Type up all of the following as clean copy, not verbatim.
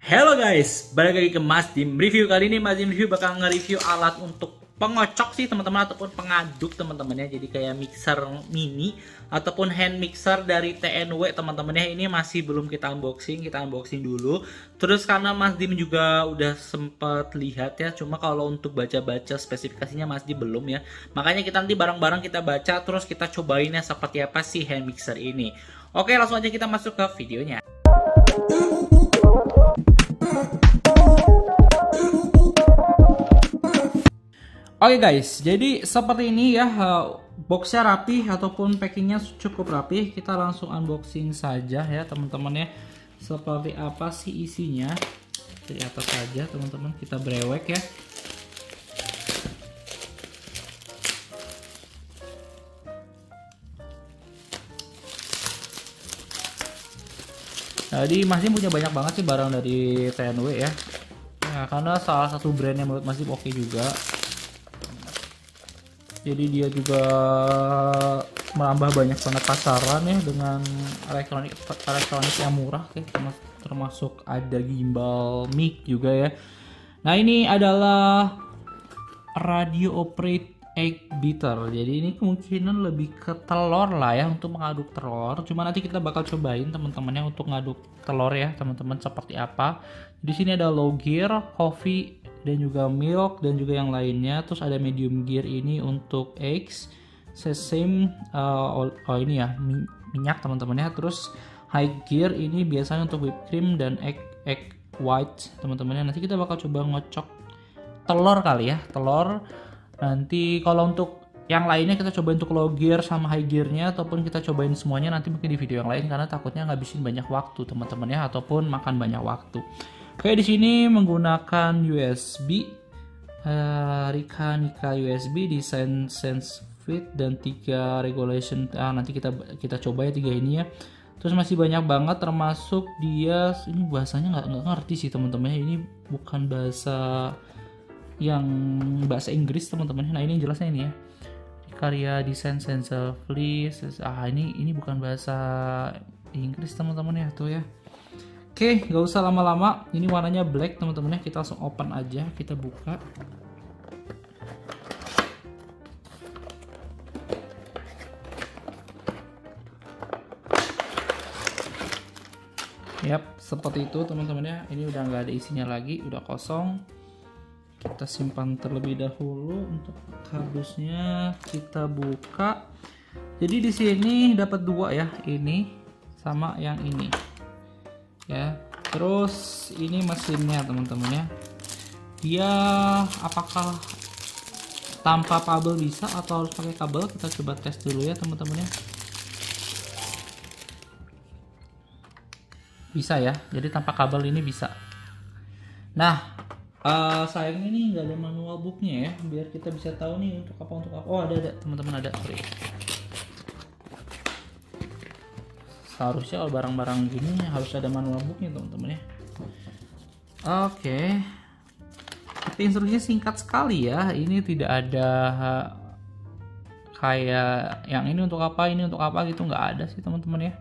Halo guys, balik lagi ke Mas Dim Review. Kali ini Mas Dim Review bakal nge-review alat untuk pengocok sih teman-teman, ataupun pengaduk teman-teman ya. Jadi kayak mixer mini ataupun hand mixer dari TNW teman-teman ya. Ini masih belum kita unboxing dulu. Terus karena Mas Dim juga udah sempet lihat ya, cuma kalau untuk baca-baca spesifikasinya Mas Dim belum ya. Makanya kita nanti bareng-bareng kita baca, terus kita cobain ya seperti apa sih hand mixer ini. Oke, langsung aja kita masuk ke videonya. Oke guys, jadi seperti ini ya, boxnya rapi ataupun packingnya cukup rapi. Kita langsung unboxing saja ya teman-teman ya. Seperti apa sih isinya? Dari atas saja teman-teman, kita brewek ya. Jadi Mas Dim punya banyak banget sih barang dari TNW ya. Nah, karena salah satu brand yang menurut Mas Dim oke juga. Jadi dia juga menambah banyak banget pasaran ya dengan elektronik yang murah ya, termasuk ada gimbal mic juga ya. Nah, ini adalah radio operate egg beater. Jadi ini kemungkinan lebih ke telur lah ya, untuk mengaduk telur. Cuma nanti kita bakal cobain teman-temannya untuk ngaduk telur ya teman-teman seperti apa. Di sini ada low gear, coffee, dan juga milk, dan juga yang lainnya. Terus ada medium gear ini untuk eggs, sesame, ini ya minyak teman-teman ya. Terus high gear ini biasanya untuk whipped cream dan egg white teman-teman ya. Nanti kita bakal coba ngocok telur kali ya, telur. Nanti kalau untuk yang lainnya kita coba untuk low gear sama high gearnya, ataupun kita cobain semuanya nanti mungkin di video yang lain, karena takutnya ngabisin banyak waktu teman-teman ya, ataupun makan banyak waktu. Oke, di sini menggunakan USB, Nika USB, desain sense fit, dan 3 regulation. Nanti kita coba ya 3 ini ya. Terus masih banyak banget, termasuk dia ini bahasanya nggak ngerti sih teman-teman ya. Ini bukan bahasa Inggris teman-teman. Nah, ini jelasnya ini ya. Karya desain sensibly. Ini bukan bahasa Inggris teman-teman ya, tuh ya. Oke, gak usah lama-lama. Ini warnanya black teman-teman ya. Kita langsung open aja, kita buka. Yap, seperti itu teman-teman ya. Ini udah nggak ada isinya lagi, udah kosong. Kita simpan terlebih dahulu. Untuk kardusnya kita buka. Jadi di sini dapat 2 ya, ini sama yang ini. Ya, terus ini mesinnya teman-teman ya. Dia apakah tanpa kabel bisa atau harus pakai kabel? Kita coba tes dulu ya teman-teman ya. Bisa ya, jadi tanpa kabel ini bisa. Nah, sayangnya nih nggak ada manual booknya ya, biar kita bisa tahu nih untuk apa. Oh, ada teman-teman, ada. Sorry. Seharusnya kalau barang-barang gini harus ada manual booknya teman-teman ya. Oke. Instruksinya singkat sekali ya. Ini tidak ada kayak yang ini untuk apa gitu, nggak ada sih teman-teman ya.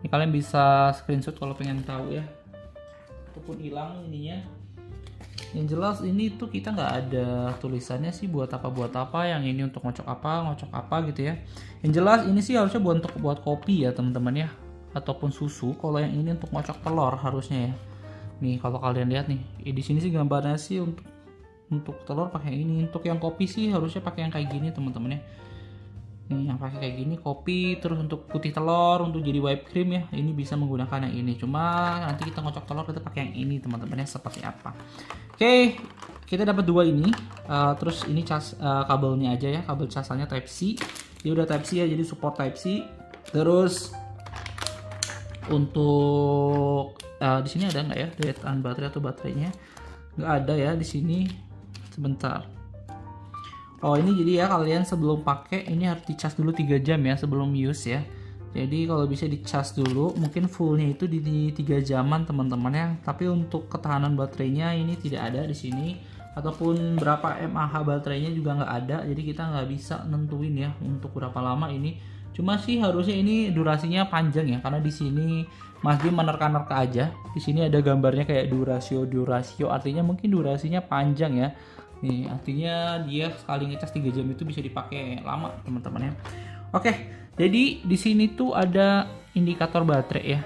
Ini kalian bisa screenshot kalau pengen tahu ya, ataupun hilang ininya. Yang jelas ini tuh kita nggak ada tulisannya sih buat apa, yang ini untuk ngocok apa gitu ya. Yang jelas ini sih harusnya buat kopi ya teman-teman ya, ataupun susu. Kalau yang ini untuk ngocok telur harusnya ya. Nih kalau kalian lihat nih, di sini sih gambarnya sih untuk telur pakai ini. Untuk yang kopi sih harusnya pakai yang kayak gini teman-teman ya. Nih yang pakai kayak gini kopi. Terus untuk putih telur, untuk jadi whipped cream ya, ini bisa menggunakan yang ini. Cuma nanti kita ngocok telur kita pakai yang ini teman-teman ya, seperti apa. Oke, kita dapat 2 ini. Terus ini kabelnya aja ya, kabel casannya Type C. Ini udah Type C ya, jadi support Type C. Terus untuk di sini ada nggak ya daya tahan baterai atau baterainya? Nggak ada ya di sini. Sebentar. Oh, ini jadi ya kalian sebelum pakai ini harus dicas dulu 3 jam ya sebelum use ya. Jadi kalau bisa dicas dulu, mungkin fullnya itu di 3 jaman teman-teman ya. Tapi untuk ketahanan baterainya ini tidak ada di sini, ataupun berapa mAh baterainya juga nggak ada. Jadi kita nggak bisa nentuin ya untuk berapa lama ini. Cuma sih harusnya ini durasinya panjang ya, karena di sini Mas Dim menerka-nerka aja. Di sini ada gambarnya kayak durasio, artinya mungkin durasinya panjang ya. Nih, artinya dia sekali ngecas 3 jam itu bisa dipakai lama, teman-teman ya. Oke, jadi di sini tuh ada indikator baterai ya.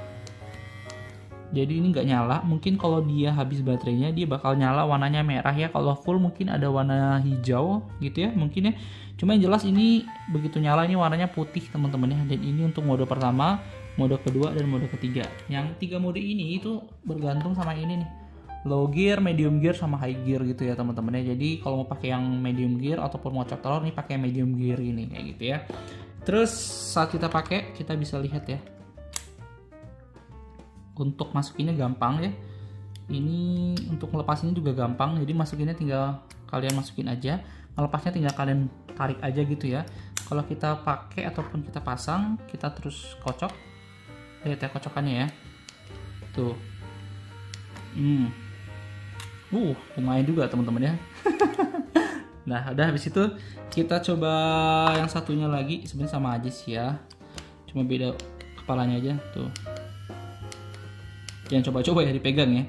Jadi ini nggak nyala, mungkin kalau dia habis baterainya dia bakal nyala warnanya merah ya. Kalau full mungkin ada warna hijau gitu ya, mungkin ya. Cuma yang jelas ini begitu nyala ini warnanya putih teman-teman ya. Dan ini untuk mode pertama, mode kedua, dan mode ketiga. Yang 3 mode ini itu bergantung sama ini nih, low gear, medium gear, sama high gear gitu ya teman-teman ya. Jadi kalau mau pakai yang medium gear ataupun mau ngocok telur nih pakai medium gear ini kayak gitu ya. Terus saat kita pakai kita bisa lihat ya, untuk masukinnya gampang ya. Ini untuk melepasinnya juga gampang. Jadi masukinnya tinggal kalian masukin aja, melepasnya tinggal kalian tarik aja gitu ya. Kalau kita pakai ataupun kita pasang, kita terus kocok. Lihat ya kocokannya ya. Tuh. Lumayan juga teman-teman ya. Nah, udah habis itu kita coba yang satunya lagi. Sebenarnya sama aja sih ya. Cuma beda kepalanya aja tuh. Jangan coba-coba ya dipegang ya.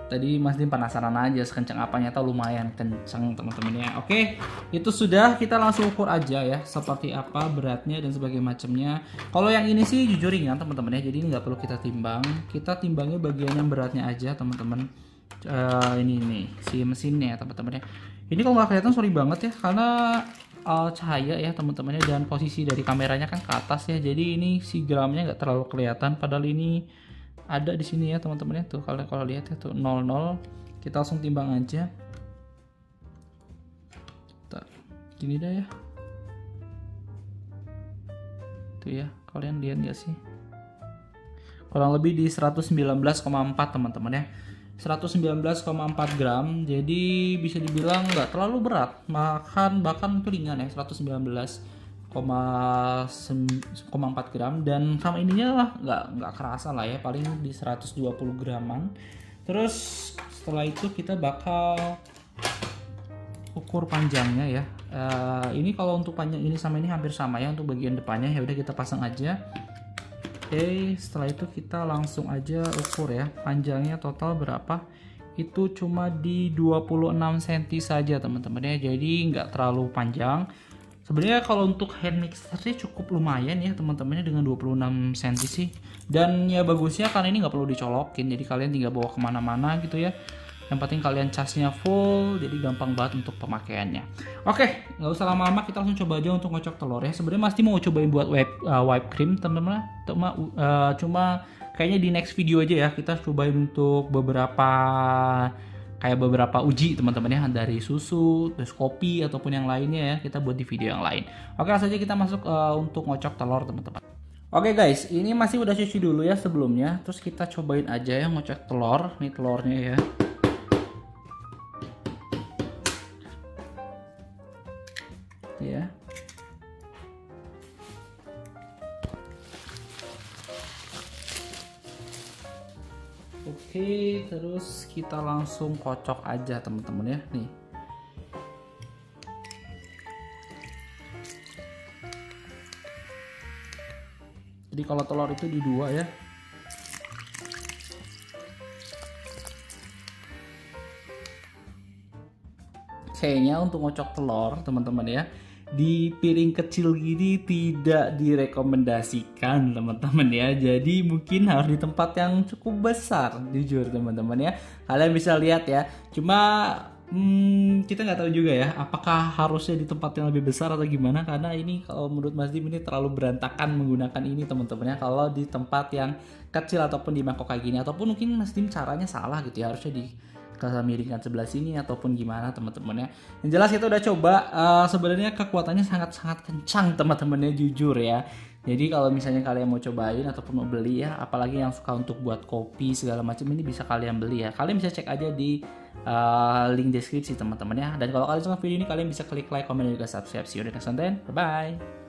Tadi Mas Dim penasaran aja sekencang apa, nyata lumayan kencang teman-teman ya. Oke, itu sudah, kita langsung ukur aja ya seperti apa beratnya dan sebagainya macamnya. Kalau yang ini sih jujur ringan teman-teman ya, jadi nggak perlu kita timbang. Kita timbangnya bagian yang beratnya aja teman-teman. Ini nih si mesinnya ya teman-teman ya. Ini kalau nggak kelihatan sorry banget ya, karena cahaya ya teman-teman ya, dan posisi dari kameranya kan ke atas ya. Jadi ini si gramnya nggak terlalu kelihatan, padahal ini ada di sini ya teman-teman ya. Tuh kalau lihat ya tuh 00. Kita langsung timbang aja. Gini dah ya. Tuh ya, kalian lihat nggak sih? Kurang lebih di 119,4 teman-teman ya. 119,4 gram. Jadi bisa dibilang nggak terlalu berat. Bahkan itu ringan ya, 119,4 gram, dan sama ininya lah nggak kerasa lah ya, paling di 120 graman. Terus setelah itu kita bakal ukur panjangnya ya. Ini kalau untuk panjang ini sama ini hampir sama ya untuk bagian depannya. Ya udah kita pasang aja. Oke, setelah itu kita langsung aja ukur ya, panjangnya total berapa. Itu cuma di 26 cm saja teman-teman ya, jadi nggak terlalu panjang. Sebenarnya kalau untuk hand mixer sih cukup lumayan ya teman-temannya dengan 26 cm sih. Dan ya bagusnya karena ini nggak perlu dicolokin, jadi kalian tinggal bawa kemana-mana gitu ya. Yang penting kalian casnya full, jadi gampang banget untuk pemakaiannya. Oke, nggak usah lama-lama, kita langsung coba aja untuk ngocok telur ya. Sebenarnya Mas Dim mau cobain buat whipped cream teman-teman. Cuma kayaknya di next video aja ya, kita cobain untuk beberapa uji teman-teman ya, dari susu, terus kopi ataupun yang lainnya ya, kita buat di video yang lain. Oke, langsung aja kita masuk untuk ngocok telur teman-teman. Oke guys, ini masih udah cuci dulu ya sebelumnya, terus kita cobain aja ya ngocok telur. Nih telurnya ya. Ya. Oke, terus kita langsung kocok aja teman-teman ya. Nih. Jadi kalau telur itu di dua ya. Kayaknya untuk ngocok telur teman-teman ya, di piring kecil gini tidak direkomendasikan teman-teman ya. Jadi mungkin harus di tempat yang cukup besar, jujur teman-teman ya. Kalian bisa lihat ya. Cuma kita nggak tahu juga ya, apakah harusnya di tempat yang lebih besar atau gimana. Karena ini kalau menurut Mas Dim ini terlalu berantakan menggunakan ini teman-teman ya. Kalau di tempat yang kecil ataupun di mangkok kayak gini, ataupun mungkin Mas Dim caranya salah gitu ya, harusnya di miringkan sebelah sini ataupun gimana teman-teman ya. Yang jelas kita udah coba, sebenarnya kekuatannya sangat-sangat kencang teman-teman ya, jujur ya. Jadi kalau misalnya kalian mau cobain ataupun mau beli ya, apalagi yang suka untuk buat kopi segala macam, ini bisa kalian beli ya. Kalian bisa cek aja di link deskripsi teman-teman ya. Dan kalau kalian suka video ini, kalian bisa klik like, komen, dan juga subscribe. See you next content. Bye bye.